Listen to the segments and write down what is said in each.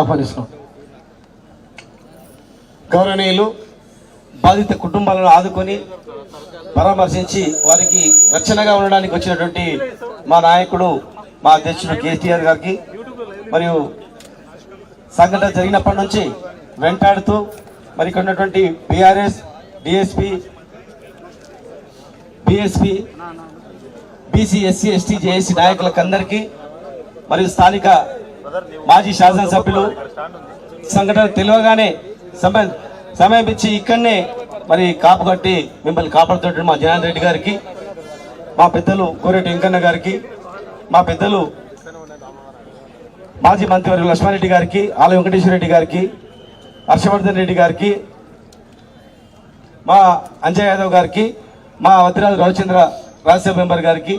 ఆహ్వానిస్తున్నాం. గౌరవనీయులు బాధిత కుటుంబాలను ఆదుకొని పరామర్శించి వారికి రక్షణగా ఉండడానికి వచ్చినటువంటి మా నాయకుడు మా అధ్యక్షుడు కేటీఆర్ గారికి మరియు సంఘటన జరిగినప్పటి నుంచి వెంటాడుతూ మరి ఇక్కడ ఉన్నటువంటి BRS DSP BSP BC SC ST JAC నాయకులకు అందరికీ మరియు స్థానిక మాజీ శాసనసభ్యులు సంఘటన తెలియగానే సమయం ఇచ్చి ఇక్కడనే మరి కాపు కట్టి మిమ్మల్ని కాపాడుతుంటే మా జనార్దన్ రెడ్డి గారికి, మా పెద్దలు కోరెటి వెంకన్న గారికి, మా పెద్దలు మాజీ మంత్రివర్యులు లక్ష్మారెడ్డి గారికి, ఆల వెంకటేశ్వర రెడ్డి గారికి, హర్షవర్ధన్ రెడ్డి గారికి, మా అంజయ్ యాదవ్ గారికి, మా వద్దిరాజు రవిచంద్ర రాజ్యసభ మెంబర్ గారికి,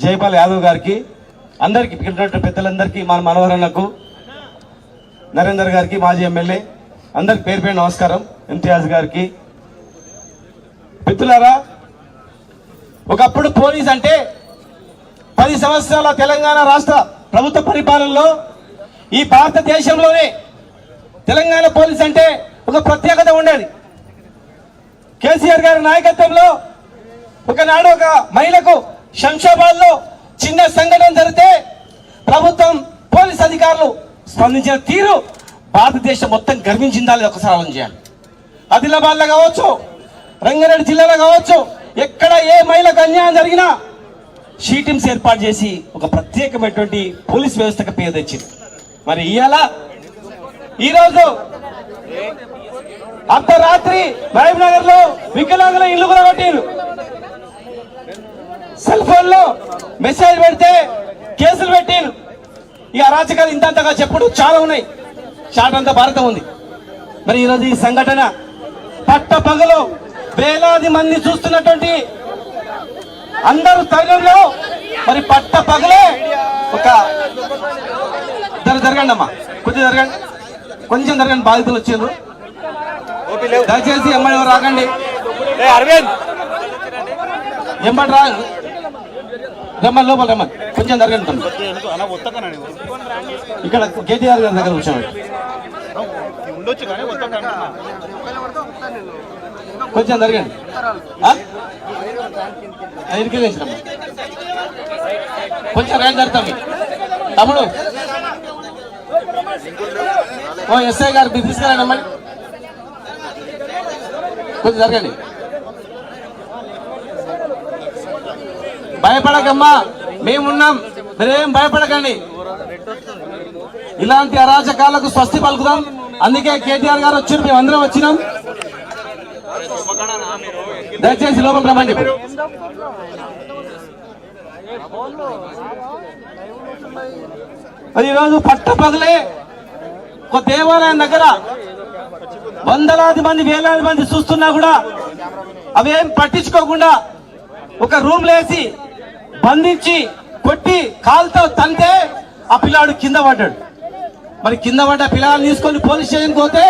జయపాల్ యాదవ్ గారికి, అందరికీ ఇక్కడ పెద్దలందరికీ, మన మనోహరన్నకు, నరేందర్ గారికి, మాజీ ఎమ్మెల్యే అందరికి పేరు పేరు నమస్కారం. ఇంతియాజ్ గారికి. మిత్రులారా, ఒకప్పుడు పోలీస్ అంటే 10 సంవత్సరాల తెలంగాణ రాష్ట్ర ప్రభుత్వ పరిపాలనలో ఈ భారతదేశంలోనే తెలంగాణ పోలీస్ అంటే ఒక ప్రత్యేకత ఉండేది. కేసీఆర్ గారి నాయకత్వంలో ఒకనాడు ఒక మహిళకు శంషాబాద్ లో చిన్న సంఘటన జరిగితే ప్రభుత్వం పోలీస్ అధికారులు స్పందించిన తీరు భారతదేశం మొత్తం గర్వించిందా లేదా ఒకసారి ఆలోచన చేయాలి. ఆదిలాబాద్ లో కావచ్చు, రంగారెడ్డి జిల్లాలో కావచ్చు, ఎక్కడ ఏ మహిళకు అన్యాయం జరిగినా షీటింగ్స్ ఏర్పాటు చేసి ఒక ప్రత్యేకమైనటువంటి పోలీస్ వ్యవస్థకు పేరు తెచ్చింది. మరి ఈరోజు అర్ధరాత్రి మహబూబ్ నగర్ లో వికలాంగుల ఇల్లు కూడా కొట్టారు. సెల్ ఫోన్ లో మెసేజ్ పెడితే కేసులు పెట్టారు. ఈ అరాచకాలు ఇంతంతగా చెప్పుడు చాలా ఉన్నాయి. షాట్ అంతా భారతం ఉంది. మరి ఈరోజు ఈ సంఘటన పట్ట పగలు వేలాది మంది చూస్తున్నటువంటి అందరూ తరుణంలో మరి పట్ట పగలే ఒక జరగండి అమ్మా, కొంచెం జరగండి, బాధితులు వచ్చారు. దయచేసి ఎమ్మడి ఎవరు రాకండి, ఎంబడి రా, రమ్మని లోపల రమ్మని, కొంచెం జరగండి. ఇక్కడ కేటీఆర్ గారి దగ్గర కూర్చోండి, కొంచెం జరగండి. కొంచెం రైలు జరుగుతాం తమ్ముడు. ఓ ఎస్ఐ గారు మీరు తీసుకురండి అమ్మని, కొంచెం జరగండి. భయపడకమ్మా, మేమున్నాం, మీరేం భయపడకండి. ఇలాంటి అరాచకాలకు స్వస్తి పలుకుదాం. అందుకే కేటీఆర్ గారు వచ్చారు, మేము అందరం వచ్చినాం. దయచేసి లోపల రమ్మని చెప్పి. ఈరోజు పట్ట పగలే ఒక దేవాలయం దగ్గర వందలాది మంది వేలాది మంది చూస్తున్నా కూడా అవేం పట్టించుకోకుండా ఒక రూమ్ లేసి బంధించి కొట్టి కాలుతో తంతే ఆ పిల్లాడు కింద పడ్డాడు. మరి కింద పడ్డ పిల్లల్ని తీసుకొని పోలీస్ స్టేషన్ పోతే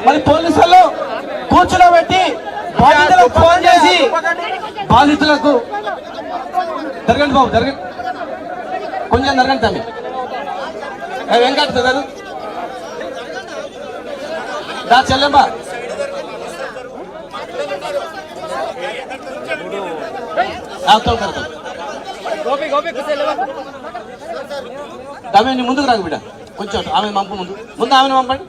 మరి పోలీసు వాళ్ళు కూర్చోబెట్టి బాధితులకు ఫోన్ చేసి బాధితులకు జరగండి బాబు, జరగండి, కొంచెం జరగండి తమ్మి. వెంకట చదరు దా చెల్లెమ్మా, ఆమె ముందుకు రాకు బిడ్డ, కొంచెం ఆమె పంపు, ముందు ఆమెను పంపండి.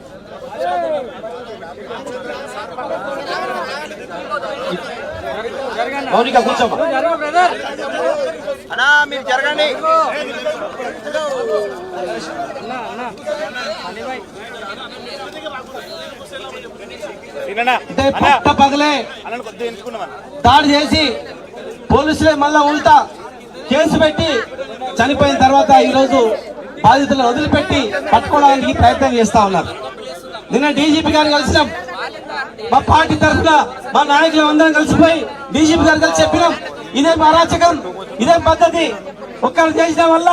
మౌనిక కూర్చోమ్మా, మీరు జరగండి. పట్ట పగలే దాడి చేసి పోలీసులే మళ్ళా ఉల్టా కేసు పెట్టి చనిపోయిన తర్వాత ఈరోజు బాధితులను వదిలిపెట్టి పట్టుకోవడానికి ప్రయత్నం చేస్తా ఉన్నారు. నిన్న డీజీపీ గారు కలిసినాం, మా పార్టీ తరఫున మా నాయకులు అందరం కలిసిపోయి డీజీపీ గారు కలిసి చెప్పినాం, ఇదేం అరాచకం, ఇదేం పద్ధతి. ఒక్కరు చేసిన వల్ల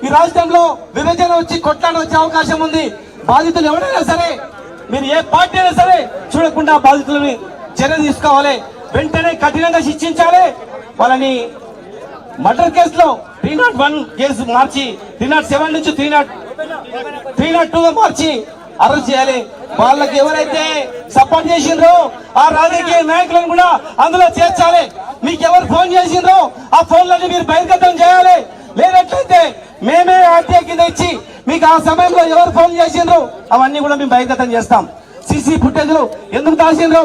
ఈ రాష్ట్రంలో విభజన వచ్చి కొట్లాట వచ్చే అవకాశం ఉంది. బాధితులు ఎవరైనా సరే, మీరు ఏ పార్టీ అయినా సరే చూడకుండా బాధితులని చర్య తీసుకోవాలి, వెంటనే కఠినంగా శిక్షించాలి. వాళ్ళని మర్డర్ కేసులో 301 కేసు మార్చి 307 నుంచి 302గా మార్చి అరెస్ట్ చేయాలి. వాళ్ళకి ఎవరైతే సపోర్ట్ చేసిండ్రో ఆ రాజకీయ నాయకులను కూడా అందులో చేర్చాలి. మీకు ఎవరు ఫోన్ చేసిండ్రో ఆ ఫోన్లని మీరు బహిర్గతం చేయాలి. లేనట్లయితే మేమే ఆర్టీఐ కింద ఇచ్చి మీకు ఆ సమయంలో ఎవరు ఫోన్ చేసిండ్రో అవన్నీ కూడా మేము బహిర్గతం చేస్తాం. సీసీ ఫుటేజ్లు ఎందుకు దాచిండ్రు?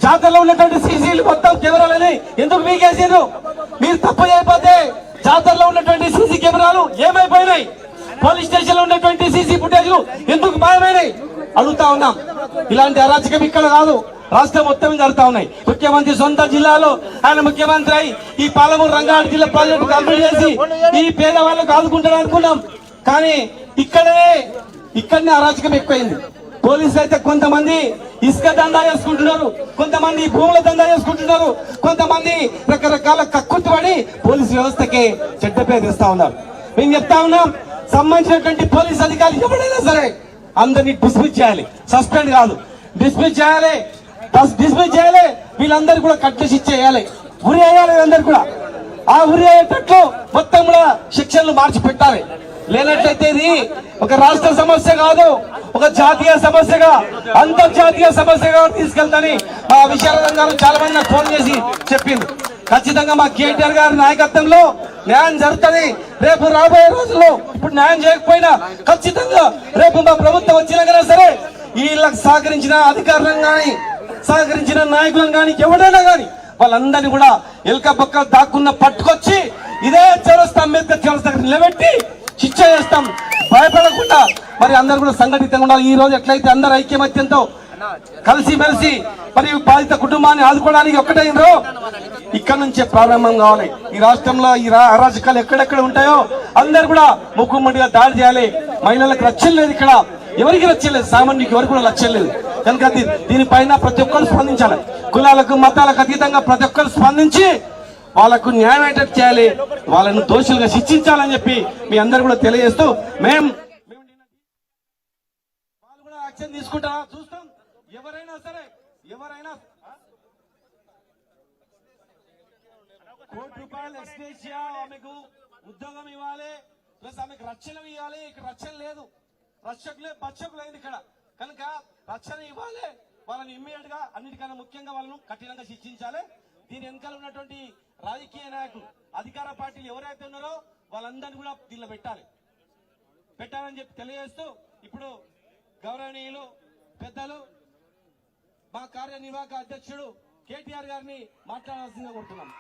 జాతరలో ఉన్నటువంటి సీసీలు మొత్తం కెమెరాలని ఎందుకు మీకేసిండ్రు? మీరు తప్పు చేయకపోతే జాతరలో ఉన్నటువంటి సీసీ కెమెరాలు ఏమైపోయినాయి? పోలీస్ స్టేషన్ లో ఉన్నటువంటి సీసీ ఫుటేజ్లు ఎందుకు మాయమైనాయి అడుగుతా ఉన్నాం. ఇలాంటి అరాచకం ఇక్కడ కాదు, రాష్ట్రం మొత్తం జరుగుతా ఉన్నాయి. ముఖ్యమంత్రి సొంత జిల్లాలో ఆయన ముఖ్యమంత్రి అయి ఈ పాలమూరు రంగారెడ్డి జిల్లా ప్రాజెక్టు కంప్లీట్ చేసి ఈ పేదవాళ్ళకు ఆదుకుంటారు అనుకున్నాం. కానీ ఇక్కడనే అరాచకం ఎక్కువైంది. పోలీసులు అయితే కొంతమంది ఇసుక దందా చేసుకుంటున్నారు, కొంతమంది భూముల దందా చేసుకుంటున్నారు, కొంతమంది రకరకాల కక్కుర్తి పడి పోలీసు వ్యవస్థకి చెడ్డ పేరు తెస్తా ఉన్నారు. మేము చెప్తా ఉన్నాం, సంబంధించినటువంటి పోలీస్ అధికారులు ఎవరైనా సరే అందరినీ డిస్మిస్ చేయాలి. సస్పెండ్ కాదు, డిస్మిస్ చేయాలి. వీళ్ళందరూ కూడా కట్టేసి ఇచ్చేయాలి, ఉరి వేయాలి. వీళ్ళందరూ కూడా ఆ ఉరి అయ్యేటట్లు మొత్తం కూడా శిక్షణలు మార్చి పెట్టాలి. లేనట్లయితే ఇది ఒక రాష్ట్ర సమస్య కాదు, ఒక జాతీయ సమస్యగా అంతర్జాతీయ సమస్యగా తీసుకెళ్తాని మా విశారదం గారు చాలా మంది నాకు ఫోన్ చేసి చెప్పింది. ఖచ్చితంగా మా కేటీఆర్ గారి నాయకత్వంలో న్యాయం జరుగుతుంది. రేపు రాబోయే రోజుల్లో ఇప్పుడు న్యాయం చేయకపోయినా ఖచ్చితంగా రేపు మా ప్రభుత్వం వచ్చినా సరే వీళ్ళకి సహకరించిన అధికారులను కానీ సహకరించిన నాయకులను కానీ ఎవరైనా కానీ వాళ్ళందరినీ కూడా ఎల్క పక్క దాక్కున్న పట్టుకొచ్చి ఇదే చౌరస్తా అంబేద్కర్ చౌరస్తా నిలబెట్టి శిక్ష చేస్తాం. భయపడకుండా మరి అందరు కూడా సంఘటితంగా ఉండాలి. ఈ రోజు ఎట్లయితే అందరు ఐక్యమత్యంతో కలిసి మెలిసి మరి బాధిత కుటుంబాన్ని ఆదుకోవడానికి ఒక్కటైనరో ఇక్కడ నుంచే ప్రారంభం కావాలి. ఈ రాష్ట్రంలో ఈ అరాచకాలు ఎక్కడెక్కడ ఉంటాయో అందరు కూడా ముక్కుమ్మడిగా దాడి చేయాలి. మహిళలకు రక్షణ లేదు, ఇక్కడ ఎవరికి రక్షణ లేదు, సామాన్యుకి ఎవరికి కూడా రక్షణ లేదు. కనుక దీనిపైన ప్రతి ఒక్కరు స్పందించాలి. కులాలకు మతాలకు అతీతంగా ప్రతి ఒక్కరు స్పందించి వాళ్ళకు న్యాయం అయ్యేటట్టు చేయాలి, వాళ్ళను దోషులుగా శిక్షించాలని చెప్పి మీ అందరు కూడా తెలియజేస్తూ వాళ్ళు కూడా యాక్షన్ తీసుకుంటారా చూస్తాం. ఎవరైనా సరే ఎవరైనా ₹1 ఎక్స్‌గ్రేషియా ఆమెకు ఉద్యోగం ఇవ్వాలి, ప్లస్ ఆమెకు రక్షణ ఇవ్వాలి. ఇక్కడ రక్షణ లేదు, రక్షకులు అయింది ఇక్కడ. కనుక రక్షణ ఇవ్వాలి, వాళ్ళని ఇమ్మీడియట్ గా అన్నిటికన్నా ముఖ్యంగా వాళ్ళను కఠినంగా శిక్షించాలి. దీని వెనకాల ఉన్నటువంటి రాజకీయ నాయకులు అధికార పార్టీలు ఎవరైతే ఉన్నారో వాళ్ళందరినీ కూడా దీనిలో పెట్టాలని చెప్పి తెలియజేస్తూ ఇప్పుడు గౌరవనీయులు పెద్దలు మా కార్యనిర్వాహక అధ్యక్షుడు కేటీఆర్ గారిని మాట్లాడాల్సిందిగా కోరుతున్నాం.